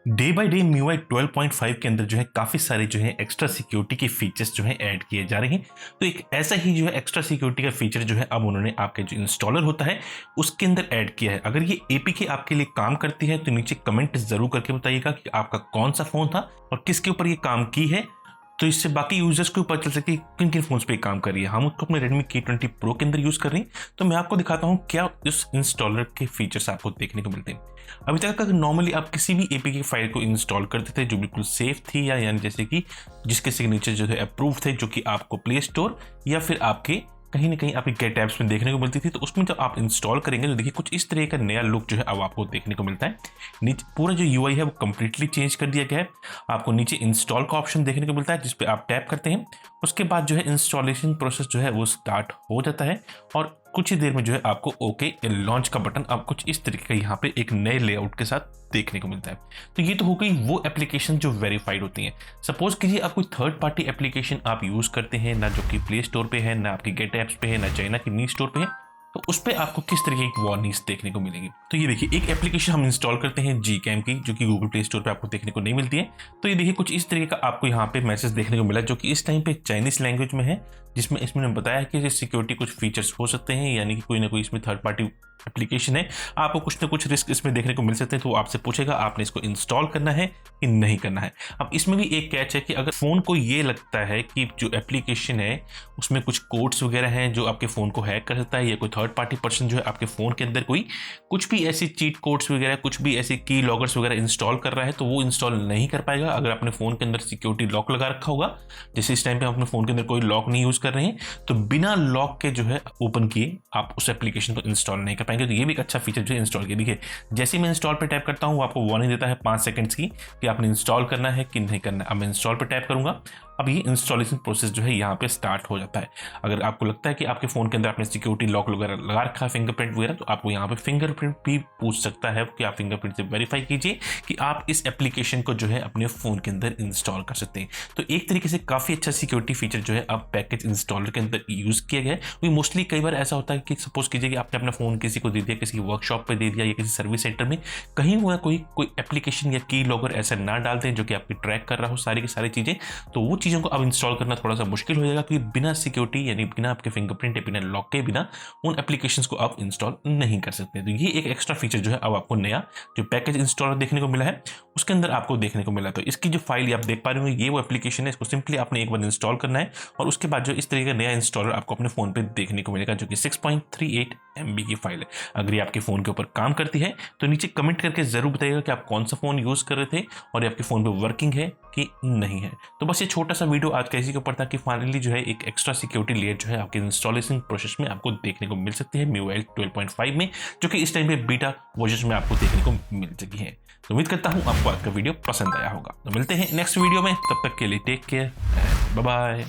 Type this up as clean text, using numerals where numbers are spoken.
Day by day MIUI 12.5 के अंदर जो है काफ़ी सारे जो है एक्स्ट्रा सिक्योरिटी के फीचर्स जो है ऐड किए जा रहे हैं। तो एक ऐसा ही जो है एक्स्ट्रा सिक्योरिटी का फीचर जो है अब उन्होंने आपके जो इंस्टॉलर होता है उसके अंदर ऐड किया है। अगर ये एपीके आपके लिए काम करती है तो नीचे कमेंट ज़रूर करके बताइएगा कि आपका कौन सा फ़ोन था और किसके ऊपर ये काम की है, तो इससे बाकी यूजर्स को पता चल सके किन किन फोन्स पे काम कर रही है। हम उसको अपने Redmi K20 Pro के अंदर यूज कर रहे हैं, तो मैं आपको दिखाता हूँ क्या इस इंस्टॉलर के फीचर्स आपको देखने को मिलते हैं। अभी तक अगर नॉर्मली आप किसी भी एपीके फाइल को इंस्टॉल करते थे जो बिल्कुल सेफ थी या यानी जैसे कि जिसके सिग्नेचर जो है अप्रूव थे, जो कि आपको प्ले स्टोर या फिर आपके कहीं ना कहीं आपके गेट ऐप्स में देखने को मिलती थी, तो उसमें जब आप इंस्टॉल करेंगे तो देखिए कुछ इस तरह का नया लुक जो है अब आपको देखने को मिलता है। नीचे पूरा जो यूआई है वो कम्प्लीटली चेंज कर दिया गया है। आपको नीचे इंस्टॉल का ऑप्शन देखने को मिलता है जिस पे आप टैप करते हैं, उसके बाद जो है इंस्टॉलेशन प्रोसेस जो है वो स्टार्ट हो जाता है और कुछ ही देर में जो है आपको ओके लॉन्च का बटन अब कुछ इस तरीके का यहाँ पे एक नए लेआउट के साथ देखने को मिलता है। तो ये तो हो गई वो एप्लीकेशन जो वेरीफाइड होती हैं। सपोज कीजिए आप कोई थर्ड पार्टी एप्लीकेशन आप यूज करते हैं, ना जो कि प्ले स्टोर पे है, ना आपके गेट ऐप्स पे है, ना चाइना की मी स्टोर पे है, तो उस पर आपको किस तरीके की वार्निंग्स देखने को मिलेंगी। तो ये देखिए एक एप्लीकेशन हम इंस्टॉल करते हैं Gcam की, जो कि गूगल प्ले स्टोर पे आपको देखने को नहीं मिलती है। तो ये देखिए कुछ इस तरीके का आपको यहाँ पे मैसेज देखने को मिला, जो कि इस टाइम पे चाइनीज लैंग्वेज में है, जिसमें इसमें बताया कि सिक्योरिटी कुछ फीचर्स हो सकते हैं, यानी कि कोई ना कोई इसमें थर्ड पार्टी एप्लीकेशन है, आपको कुछ ना कुछ रिस्क इसमें देखने को मिल सकते हैं। तो आपसे पूछेगा आपने इसको इंस्टॉल करना है कि नहीं करना है। अब इसमें भी एक कैच है कि अगर फ़ोन को ये लगता है कि जो एप्लीकेशन है उसमें कुछ कोड्स वगैरह हैं जो आपके फ़ोन को हैक कर सकता है, या कोई थर्ड पार्टी पर्सन जो है आपके फ़ोन के अंदर कोई कुछ भी ऐसी चीट कोड्स वगैरह, कुछ भी ऐसी की लॉगर्स वगैरह इंस्टॉल कर रहा है, तो वो इंस्टॉल नहीं कर पाएगा। अगर आपने फ़ोन के अंदर सिक्योरिटी लॉक लगा रखा होगा, जैसे इस टाइम पे अपने फ़ोन के अंदर कोई लॉक नहीं यूज़ कर रहे हैं, तो बिना लॉक के जो है ओपन किए आप उस एप्लीकेशन को इंस्टॉल नहीं कर पाएंगे। तो ये भी एक अच्छा फीचर जो है इंस्टॉल किया। देखिए जैसे ही मैं इंस्टॉल पे टैप करता हूँ वो आपको वार्निंग देता है 5 सेकंड्स की कि आपने इंस्टॉल करना है कि नहीं करना है। अब मैं इंस्टॉल पे टैप करूंगा, अब ये इंस्टॉलेशन प्रोसेस जो है यहाँ पे स्टार्ट हो जाता है। अगर आपको लगता है कि आपके फ़ोन के अंदर आपने सिक्योरिटी लॉक वगैरह लगा रखा है, फिंगरप्रिंट वगैरह, तो आपको यहाँ पे फिंगरप्रिंट भी पूछ सकता है कि आप फिंगरप्रिंट से वेरीफाई कीजिए कि आप इस एप्लीकेशन को जो है अपने फ़ोन के अंदर इंस्टॉल कर सकते हैं। तो एक तरीके से काफ़ी अच्छा सिक्योरिटी फीचर जो है अब पैकेज इंस्टॉलर के अंदर यूज़ किया गया है। क्योंकि मोस्टली कई बार ऐसा होता है कि सपोज कीजिए कि आपने अपना फ़ोन किसी को दे दिया, किसी वर्कशॉप पर दे दिया या किसी सर्विस सेंटर में, कहीं हुआ कोई एप्लीकेशन या की लॉगर ऐसा ना डाल दें जो कि आपकी ट्रैक कर रहा हो सारी की सारी चीज़ें, तो वो चीज़ों को अब इंस्टॉल करना थोड़ा सा मुश्किल हो जाएगा, क्योंकि बिना सिक्योरिटी यानी बिना आपके फिंगरप्रिंट या बिना लॉक के बिना उन एप्लीकेशंस को आप इंस्टॉल नहीं कर सकते। तो ये एक एक्स्ट्रा फीचर जो है अब आपको नया जो पैकेज इंस्टॉलर देखने को मिला है उसके अंदर आपको देखने को मिला। तो इसकी जो फाइल आप देख पा रहे हो ये वो एप्लीकेशन है, इसको सिंपली आपने एक बार इंस्टॉल करना है और उसके बाद जो इस तरीके का नया इंस्टॉलर आपको अपने फ़ोन पर देखने को मिलेगा, जो कि 6.38 MB की फाइल है। अगर ये आपके फ़ोन के ऊपर काम करती है तो नीचे कमेंट करके ज़रूर बताइएगा कि आप कौन सा फ़ोन यूज़ कर रहे थे और ये आपके फ़ोन पे वर्किंग है कि नहीं है। तो बस ये छोटा सा वीडियो आज कैसे के ऊपर था कि फाइनली जो है एक एक्स्ट्रा सिक्योरिटी लेयर जो है आपके इंस्टॉलेशन प्रोसेस में आपको देखने को मिल सकती है MIUI 12.5 में, जो कि इस टाइम पे बीटा वर्जन में आपको देखने को मिल चुकी है। तो उम्मीद करता हूँ आपको आज का वीडियो पसंद आया होगा। तो मिलते हैं नेक्स्ट वीडियो में, तब तक के लिए टेक केयर, बाय बाय।